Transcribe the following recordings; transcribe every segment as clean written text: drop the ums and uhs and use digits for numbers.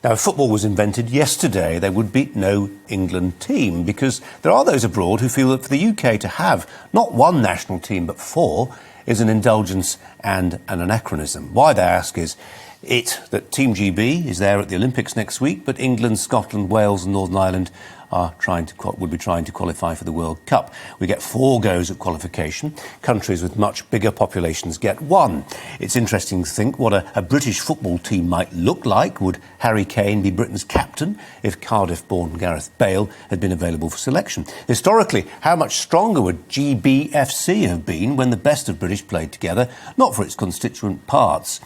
Now, if football was invented yesterday, there would be no England team, because there are those abroad who feel that for the UK to have not one national team but four is an indulgence and an anachronism. Why, they ask, is it that Team GB is there at the Olympics next week, but England, Scotland, Wales and Northern Ireland would be trying to qualify for the World Cup. We get 4 goes at qualification. Countries with much bigger populations get 1. It's interesting to think what a British football team might look like. Would Harry Kane be Britain's captain if Cardiff-born Gareth Bale had been available for selection? Historically, how much stronger would GBFC have been when the best of British played together, not for its constituent parts?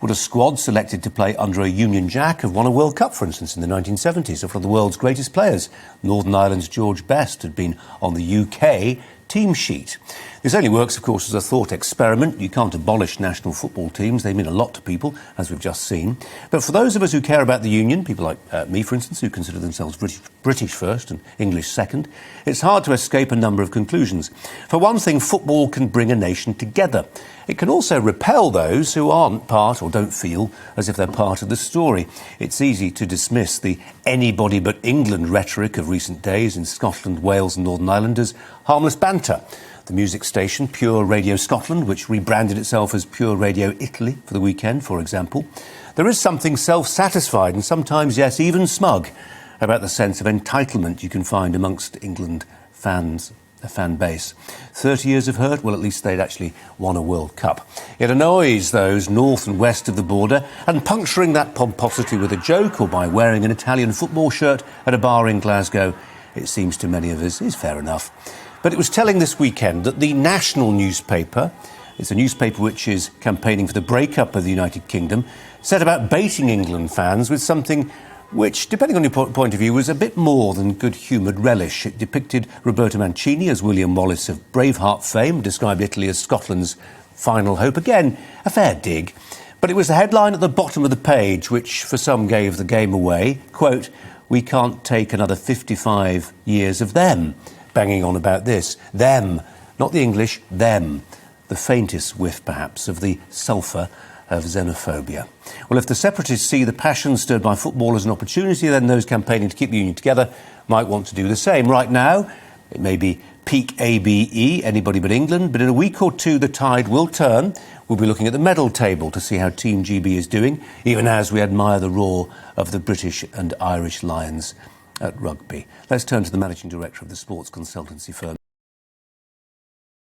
Would a squad selected to play under a Union Jack have won a World Cup, for instance, in the 1970s, or for the world's greatest players? Northern Ireland's George Best had been on the UK team sheet. This only works, of course, as a thought experiment. You can't abolish national football teams. They mean a lot to people, as we've just seen. But for those of us who care about the Union, people like me, for instance, who consider themselves British first and English second, it's hard to escape a number of conclusions. For one thing, football can bring a nation together. It can also repel those who aren't part or don't feel as if they're part of the story. It's easy to dismiss the anybody but England rhetoric of recent days in Scotland, Wales and Northern Ireland as harmless banter. The music station Pure Radio Scotland, which rebranded itself as Pure Radio Italy for the weekend, for example. There is something self-satisfied and sometimes, yes, even smug about the sense of entitlement you can find amongst England fans. A fan base. 30 years of hurt? Well, at least they'd actually won a World Cup. It annoys those north and west of the border, and puncturing that pomposity with a joke or by wearing an Italian football shirt at a bar in Glasgow, it seems to many of us, is fair enough. But it was telling this weekend that the national newspaper, it's a newspaper which is campaigning for the breakup of the United Kingdom, set about baiting England fans with something which, depending on your point of view, was a bit more than good-humoured relish. It depicted Roberto Mancini as William Wallace of Braveheart fame, described Italy as Scotland's final hope. Again, a fair dig. But it was the headline at the bottom of the page which, for some, gave the game away. Quote, "We can't take another 55 years of them," banging on about this. Them, not the English, them. The faintest whiff, perhaps, of the sulphur of xenophobia. Well, if the separatists see the passion stirred by football as an opportunity, then those campaigning to keep the union together might want to do the same. Right now, it may be peak ABE, anybody but England, but in a week or two the tide will turn. We'll be looking at the medal table to see how Team GB is doing, even as we admire the roar of the British and Irish Lions at rugby. Let's turn to the managing director of the sports consultancy firm.